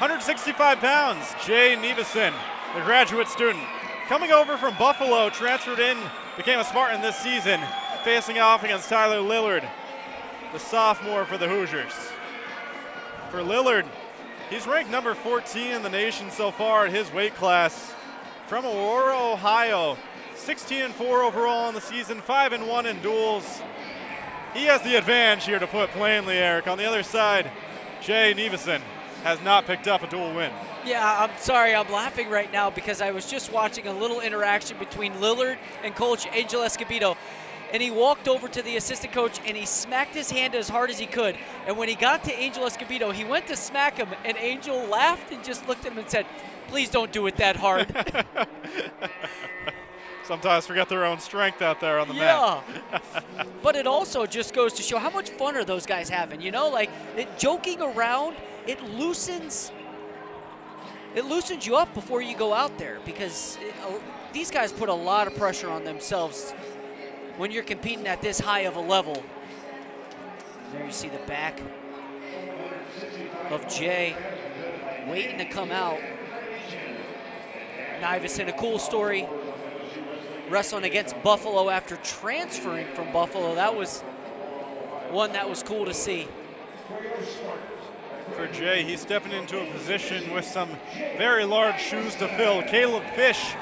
165 pounds, Jay Nivison, the graduate student. Coming over from Buffalo, transferred in, became a Spartan this season, facing off against Tyler Lillard, the sophomore for the Hoosiers. For Lillard, he's ranked number 14 in the nation so far at his weight class. From Aurora, Ohio, 16-4 overall in the season, 5-1 in duels. He has the advantage here, to put plainly, Eric. On the other side, Jay Nivison has not picked up a dual win. Yeah, I'm sorry, I'm laughing right now because I was just watching a little interaction between Lillard and Coach Angel Escobedo. And he walked over to the assistant coach and he smacked his hand as hard as he could. And when he got to Angel Escobedo, he went to smack him, and Angel laughed and just looked at him and said, "Please don't do it that hard." Sometimes forget their own strength out there on the mat. But it also just goes to show how much fun are those guys having. You know, like joking around, it loosens you up before you go out there, because these guys put a lot of pressure on themselves when you're competing at this high of a level. There you see the back of Jay waiting to come out. Nivison, a cool story, wrestling against Buffalo after transferring from Buffalo. That was one that was cool to see. For Jay, he's stepping into a position with some very large shoes to fill. Caleb Fish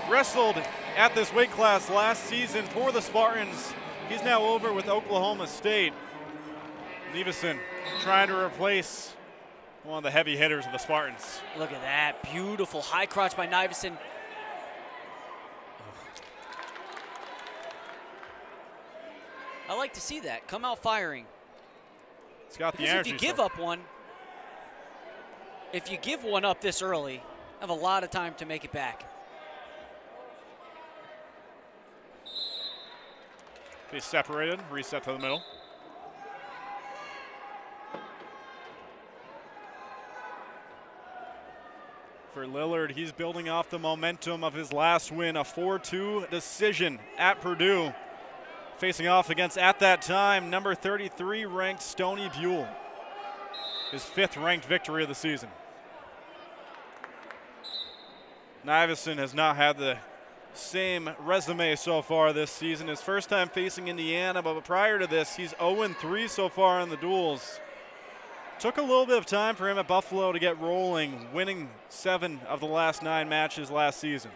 wrestled at this weight class last season for the Spartans. He's now over with Oklahoma State. Nivison trying to replace one of the heavy hitters of the Spartans. Look at that, beautiful high crotch by Nivison. I like to see that, come out firing. It's got the because energy. If you give one up this early, have a lot of time to make it back. They separated, reset to the middle. For Lillard, he's building off the momentum of his last win, a 4-2 decision at Purdue. Facing off against, at that time, number 33 ranked Stony Buell. His 5th ranked victory of the season. Nivison has not had the same resume so far this season. His first time facing Indiana, but prior to this, he's 0-3 so far in the duels. Took a little bit of time for him at Buffalo to get rolling, winning 7 of the last 9 matches last season.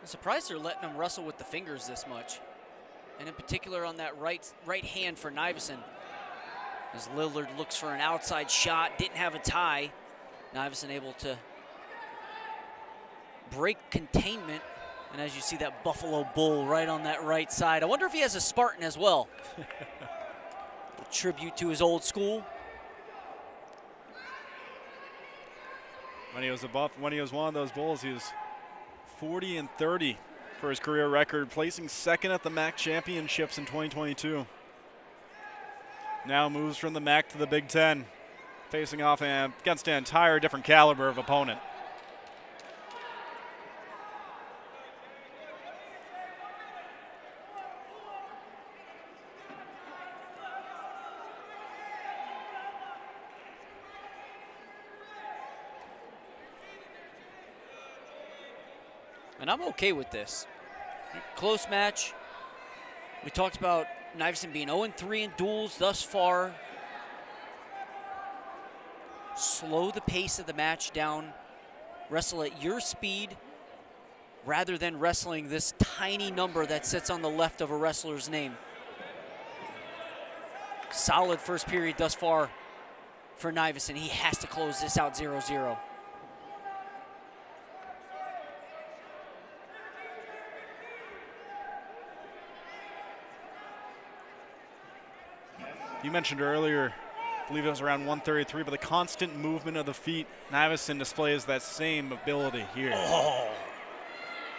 I'm surprised they're letting him wrestle with the fingers this much, and in particular on that right hand for Nivison. As Lillard looks for an outside shot, didn't have a tie. Nivison able to break containment, and as you see that Buffalo Bull right on that right side. I wonder if he has a Spartan as well. A tribute to his old school. When he was one of those Bulls, he was 40-30 for his career record, placing 2nd at the MAC championships in 2022. Now moves from the MAC to the Big Ten, facing off against an entire different caliber of opponent. And I'm okay with this. Close match. We talked about Nivison being 0-3 in duels thus far. Slow the pace of the match down. Wrestle at your speed rather than wrestling this tiny number that sits on the left of a wrestler's name. Solid first period thus far for Nivison. He has to close this out 0-0. You mentioned earlier, I believe it was around 133, but the constant movement of the feet, Nivison displays that same ability here. Oh,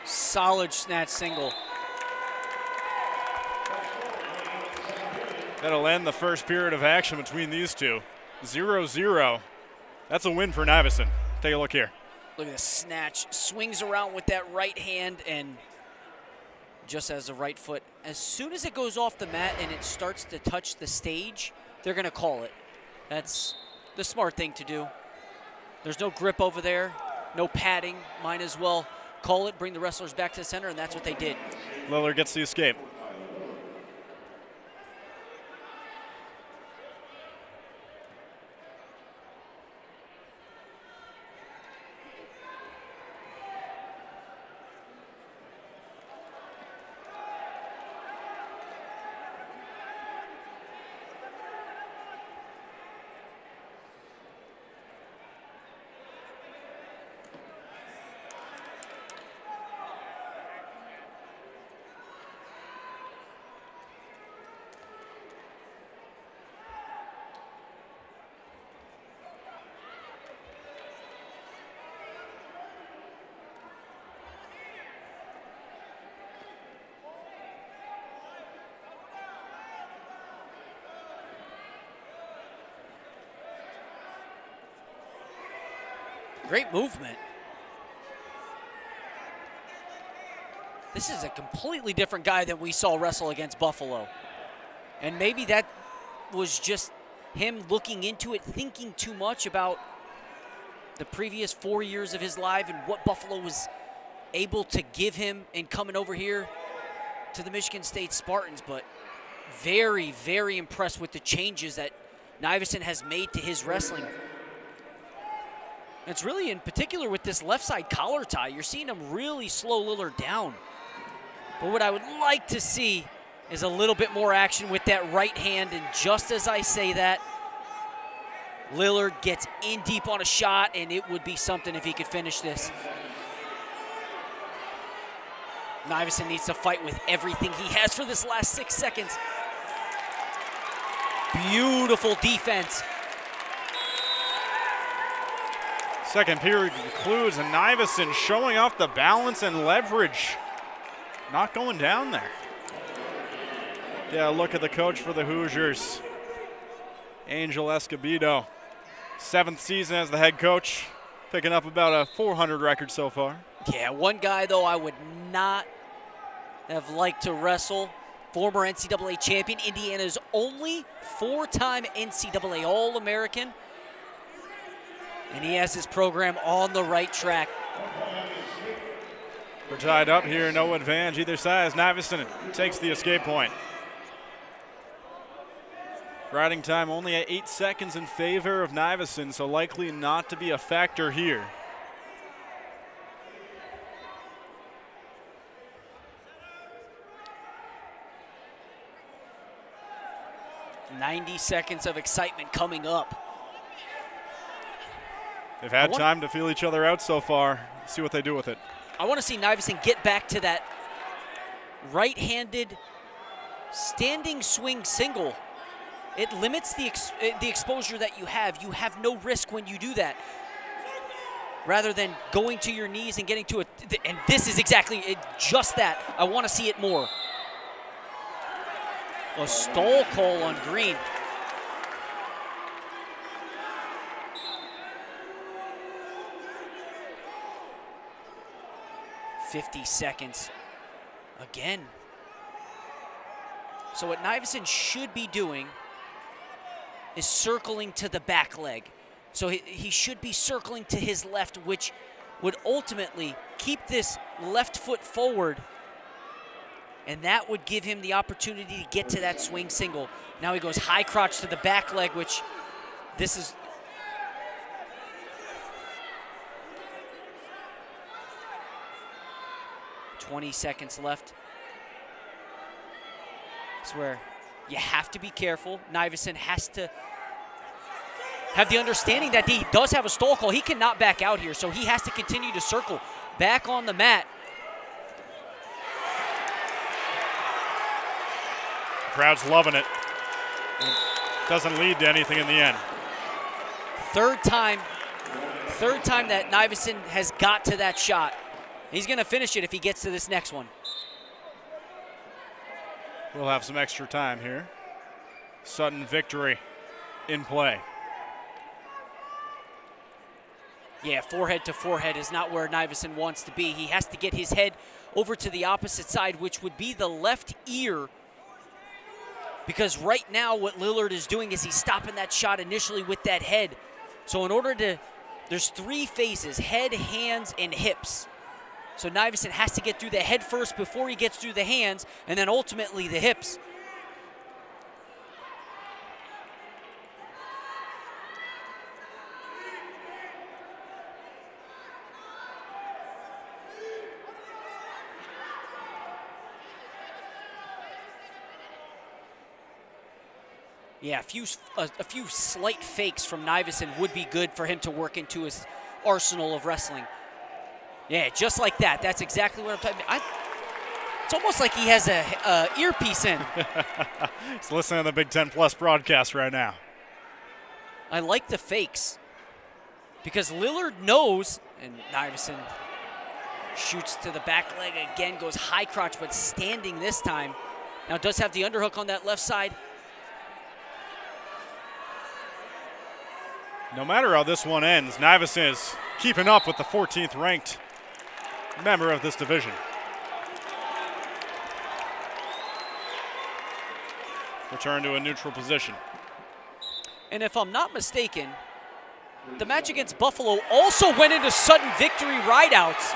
solid snatch single. That'll end the first period of action between these two. 0-0. That's a win for Nivison. Take a look here. Look at the snatch. Swings around with that right hand and just as the right foot. As soon as it goes off the mat and it starts to touch the stage, they're going to call it. That's the smart thing to do. There's no grip over there, no padding. Might as well call it, bring the wrestlers back to the center, and that's what they did. Lillard gets the escape. Great movement. This is a completely different guy than we saw wrestle against Buffalo. And maybe that was just him looking into it, thinking too much about the previous 4 years of his life and what Buffalo was able to give him and coming over here to the Michigan State Spartans. But very, very impressed with the changes that Nivison has made to his wrestling. It's really in particular with this left side collar tie. You're seeing him really slow Lillard down. But what I would like to see is a little bit more action with that right hand. And just as I say that, Lillard gets in deep on a shot, and it would be something if he could finish this. Nivison needs to fight with everything he has for this last 6 seconds. Beautiful defense. Second period concludes, and Nivison showing off the balance and leverage. Not going down there. Yeah, look at the coach for the Hoosiers, Angel Escobedo. 7th season as the head coach, picking up about a 400 record so far. Yeah, one guy, though, I would not have liked to wrestle. Former NCAA champion, Indiana's only 4-time NCAA All-American. And he has his program on the right track. We're tied up here, no advantage either side as Nivison takes the escape point. Riding time only at 8 seconds in favor of Nivison, so likely not to be a factor here. "90 seconds of excitement coming up. They've had time to feel each other out so far. See what they do with it. I want to see Nivison get back to that right-handed standing swing single. It limits the exposure that you have. You have no risk when you do that. Rather than going to your knees and getting to it. And this is exactly it, just that. I want to see it more. A stall call on Green. "50 seconds again." So what Nivison should be doing is circling to the back leg. So he should be circling to his left, which would ultimately keep this left foot forward, and that would give him the opportunity to get to that swing single. Now he goes high crotch to the back leg, which this is... "20 seconds left. It's where you have to be careful. Nivison has to have the understanding that he does have a stall call. He cannot back out here, so he has to continue to circle back on the mat. The crowd's loving it. Doesn't lead to anything in the end. Third time that Nivison has got to that shot. He's going to finish it if he gets to this next one. We'll have some extra time here. Sudden victory in play. Yeah, forehead to forehead is not where Nivison wants to be. He has to get his head over to the opposite side, which would be the left ear. Because right now what Lillard is doing is he's stopping that shot initially with that head. So in order to, there's 3 phases: head, hands, and hips. So Nivison has to get through the head first before he gets through the hands, and then ultimately the hips. Yeah, a few slight fakes from Nivison would be good for him to work into his arsenal of wrestling. Yeah, just like that. That's exactly what I'm talking about. It's almost like he has a earpiece in. He's listening to the Big Ten Plus broadcast right now. I like the fakes because Lillard knows, and Nivison shoots to the back leg again, goes high crotch, but standing this time. Now does have the underhook on that left side. No matter how this one ends, Nivison is keeping up with the 14th ranked member of this division. Return to a neutral position. And if I'm not mistaken, the match against Buffalo also went into sudden victory rideouts.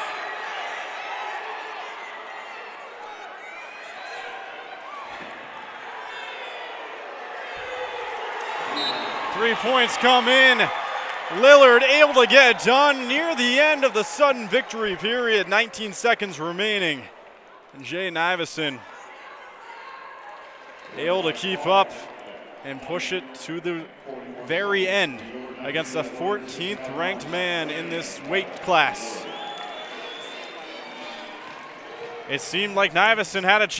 Three points come in. Lillard able to get it done near the end of the sudden victory period. 19 seconds remaining. And Jay Nivison able to keep up and push it to the very end against the 14th ranked man in this weight class. It seemed like Nivison had a chance.